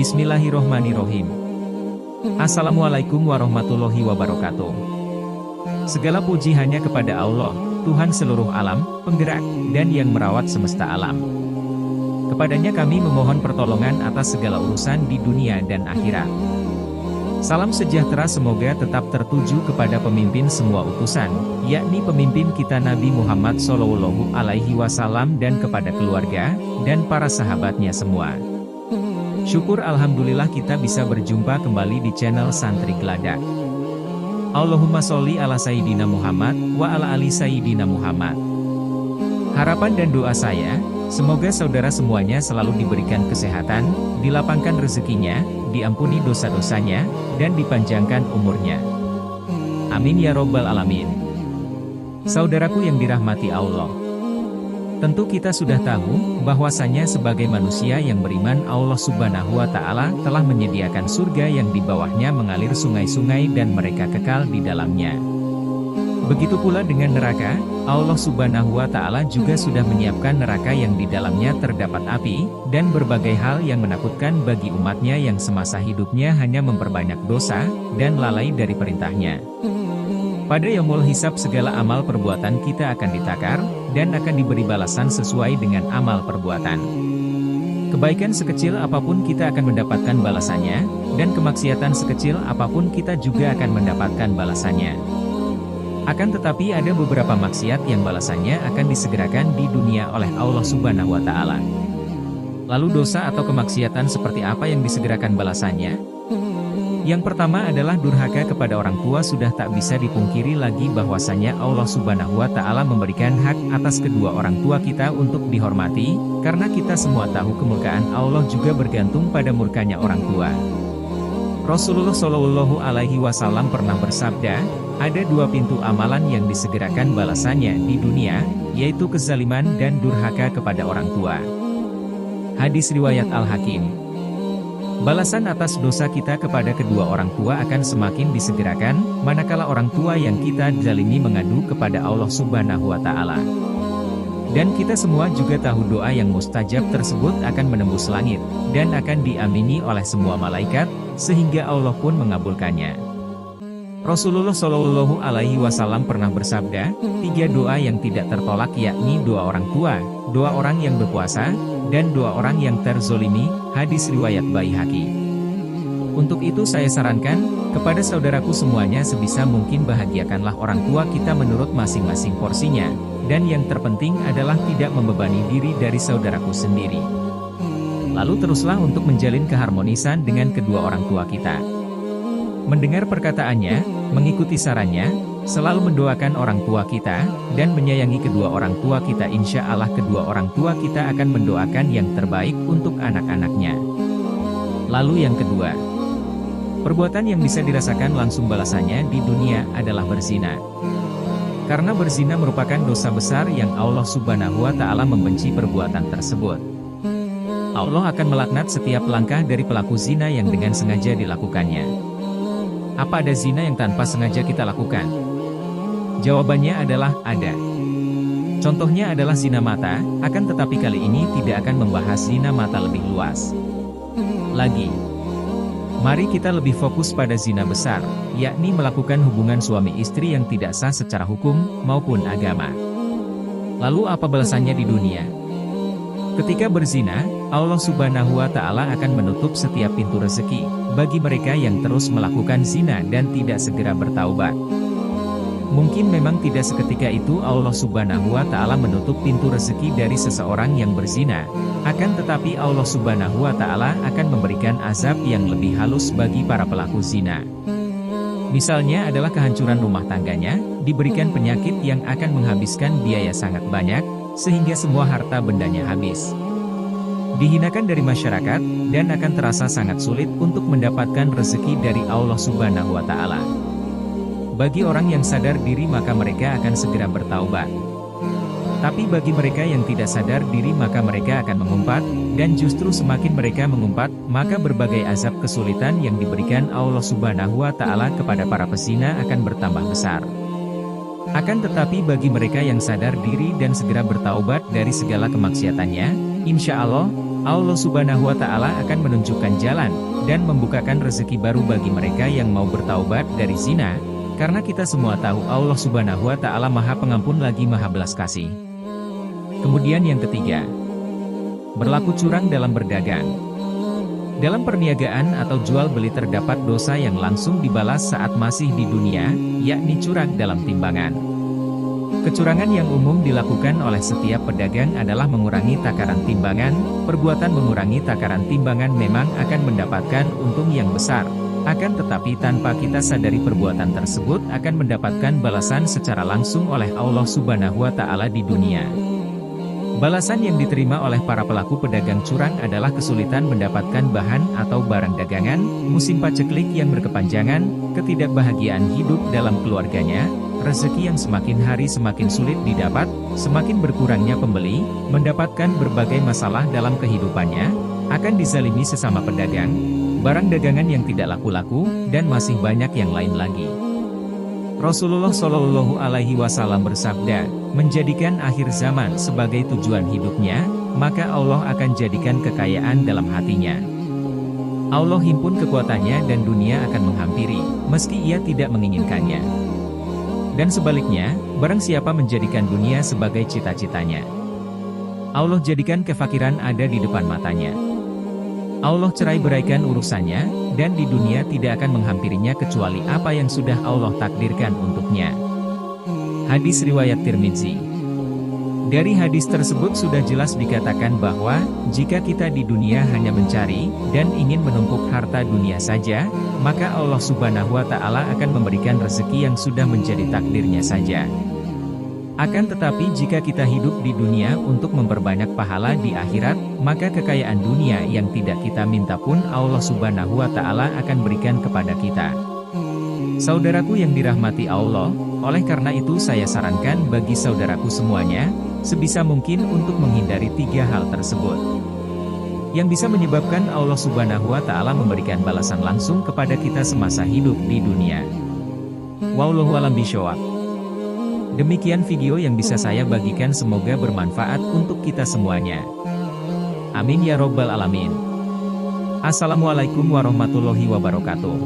Bismillahirrohmanirrohim. Assalamualaikum warahmatullahi wabarakatuh. Segala puji hanya kepada Allah, Tuhan seluruh alam, penggerak, dan yang merawat semesta alam. Kepadanya kami memohon pertolongan atas segala urusan di dunia dan akhirat. Salam sejahtera semoga tetap tertuju kepada pemimpin semua utusan, yakni pemimpin kita Nabi Muhammad SAW dan kepada keluarga, dan para sahabatnya semua. Syukur alhamdulillah kita bisa berjumpa kembali di channel Santri Geladak. Allahumma sholli ala Sayyidina Muhammad, wa ala ali Sayyidina Muhammad. Harapan dan doa saya, semoga saudara semuanya selalu diberikan kesehatan, dilapangkan rezekinya, diampuni dosa-dosanya, dan dipanjangkan umurnya. Amin ya robbal alamin. Saudaraku yang dirahmati Allah, tentu kita sudah tahu, bahwasanya sebagai manusia yang beriman Allah Subhanahu wa Ta'ala telah menyediakan surga yang di bawahnya mengalir sungai-sungai dan mereka kekal di dalamnya. Begitu pula dengan neraka, Allah Subhanahu wa Ta'ala juga sudah menyiapkan neraka yang di dalamnya terdapat api, dan berbagai hal yang menakutkan bagi umatnya yang semasa hidupnya hanya memperbanyak dosa, dan lalai dari perintahnya. Pada yaumul hisab segala amal perbuatan kita akan ditakar, dan akan diberi balasan sesuai dengan amal perbuatan. Kebaikan sekecil apapun kita akan mendapatkan balasannya, dan kemaksiatan sekecil apapun kita juga akan mendapatkan balasannya. Akan tetapi ada beberapa maksiat yang balasannya akan disegerakan di dunia oleh Allah Subhanahu wa Ta'ala. Lalu dosa atau kemaksiatan seperti apa yang disegerakan balasannya? Yang pertama adalah durhaka kepada orang tua. Sudah tak bisa dipungkiri lagi bahwasanya Allah Subhanahu wa Ta'ala memberikan hak atas kedua orang tua kita untuk dihormati, karena kita semua tahu kemurkaan Allah juga bergantung pada murkanya orang tua. Rasulullah Shallallahu Alaihi Wasallam pernah bersabda, ada dua pintu amalan yang disegerakan balasannya di dunia, yaitu kezaliman dan durhaka kepada orang tua. Hadis riwayat Al-Hakim. Balasan atas dosa kita kepada kedua orang tua akan semakin disegerakan, manakala orang tua yang kita zalimi mengadu kepada Allah Subhanahu wa Ta'ala. Dan kita semua juga tahu doa yang mustajab tersebut akan menembus langit, dan akan diamini oleh semua malaikat, sehingga Allah pun mengabulkannya. Rasulullah Shallallahu Alaihi Wasallam pernah bersabda, tiga doa yang tidak tertolak yakni doa orang tua, doa orang yang berpuasa, dan doa orang yang terzolimi. Hadis riwayat Baihaqi. Untuk itu saya sarankan, kepada saudaraku semuanya sebisa mungkin bahagiakanlah orang tua kita menurut masing-masing porsinya, dan yang terpenting adalah tidak membebani diri dari saudaraku sendiri. Lalu teruslah untuk menjalin keharmonisan dengan kedua orang tua kita. Mendengar perkataannya, mengikuti sarannya, selalu mendoakan orang tua kita, dan menyayangi kedua orang tua kita. Insya Allah kedua orang tua kita akan mendoakan yang terbaik untuk anak-anaknya. Lalu yang kedua, perbuatan yang bisa dirasakan langsung balasannya di dunia adalah berzina. Karena berzina merupakan dosa besar yang Allah Subhanahu wa Ta'ala membenci perbuatan tersebut. Allah akan melaknat setiap langkah dari pelaku zina yang dengan sengaja dilakukannya. Apa ada zina yang tanpa sengaja kita lakukan? Jawabannya adalah ada. Contohnya adalah zina mata, akan tetapi kali ini tidak akan membahas zina mata lebih luas lagi. Mari kita lebih fokus pada zina besar, yakni melakukan hubungan suami istri yang tidak sah secara hukum maupun agama. Lalu apa balasannya di dunia? Ketika berzina, Allah Subhanahu wa Ta'ala akan menutup setiap pintu rezeki bagi mereka yang terus melakukan zina dan tidak segera bertaubat. Mungkin memang tidak seketika itu Allah Subhanahu wa Ta'ala menutup pintu rezeki dari seseorang yang berzina, akan tetapi Allah Subhanahu wa Ta'ala akan memberikan azab yang lebih halus bagi para pelaku zina. Misalnya adalah kehancuran rumah tangganya, diberikan penyakit yang akan menghabiskan biaya sangat banyak, sehingga semua harta bendanya habis. Dihinakan dari masyarakat, dan akan terasa sangat sulit untuk mendapatkan rezeki dari Allah Subhanahu wa Ta'ala. Bagi orang yang sadar diri maka mereka akan segera bertaubat. Tapi bagi mereka yang tidak sadar diri maka mereka akan mengumpat, dan justru semakin mereka mengumpat, maka berbagai azab kesulitan yang diberikan Allah Subhanahu wa Ta'ala kepada para pezina akan bertambah besar. Akan tetapi bagi mereka yang sadar diri dan segera bertaubat dari segala kemaksiatannya, insya Allah, Allah Subhanahu wa Ta'ala akan menunjukkan jalan dan membukakan rezeki baru bagi mereka yang mau bertaubat dari zina, karena kita semua tahu Allah Subhanahu wa Ta'ala Maha Pengampun lagi Maha Belas Kasih. Kemudian yang ketiga, berlaku curang dalam berdagang. Dalam perniagaan atau jual beli terdapat dosa yang langsung dibalas saat masih di dunia, yakni curang dalam timbangan. Kecurangan yang umum dilakukan oleh setiap pedagang adalah mengurangi takaran timbangan. Perbuatan mengurangi takaran timbangan memang akan mendapatkan untung yang besar. Akan tetapi tanpa kita sadari perbuatan tersebut akan mendapatkan balasan secara langsung oleh Allah Subhanahu wa Ta'ala di dunia. Balasan yang diterima oleh para pelaku pedagang curang adalah kesulitan mendapatkan bahan atau barang dagangan, musim paceklik yang berkepanjangan, ketidakbahagiaan hidup dalam keluarganya, rezeki yang semakin hari semakin sulit didapat, semakin berkurangnya pembeli, mendapatkan berbagai masalah dalam kehidupannya, akan dizalimi sesama pedagang, barang dagangan yang tidak laku-laku, dan masih banyak yang lain lagi. Rasulullah Shallallahu Alaihi Wasallam bersabda, menjadikan akhir zaman sebagai tujuan hidupnya, maka Allah akan jadikan kekayaan dalam hatinya. Allah himpun kekuatannya dan dunia akan menghampiri, meski ia tidak menginginkannya. Dan sebaliknya, barang siapa menjadikan dunia sebagai cita-citanya, Allah jadikan kefakiran ada di depan matanya. Allah cerai-beraikan urusannya, dan di dunia tidak akan menghampirinya kecuali apa yang sudah Allah takdirkan untuknya. Hadis riwayat Tirmidzi. Dari hadis tersebut sudah jelas dikatakan bahwa, jika kita di dunia hanya mencari, dan ingin menumpuk harta dunia saja, maka Allah Subhanahu wa Ta'ala akan memberikan rezeki yang sudah menjadi takdirnya saja. Akan tetapi jika kita hidup di dunia untuk memperbanyak pahala di akhirat, maka kekayaan dunia yang tidak kita minta pun Allah Subhanahu wa Ta'ala akan berikan kepada kita. Saudaraku yang dirahmati Allah, oleh karena itu saya sarankan bagi saudaraku semuanya, sebisa mungkin untuk menghindari 3 hal tersebut, yang bisa menyebabkan Allah Subhanahu wa Ta'ala memberikan balasan langsung kepada kita semasa hidup di dunia. Wallahu a'lam bishawab. Demikian video yang bisa saya bagikan, semoga bermanfaat untuk kita semuanya. Amin ya robbal alamin. Assalamualaikum warahmatullahi wabarakatuh.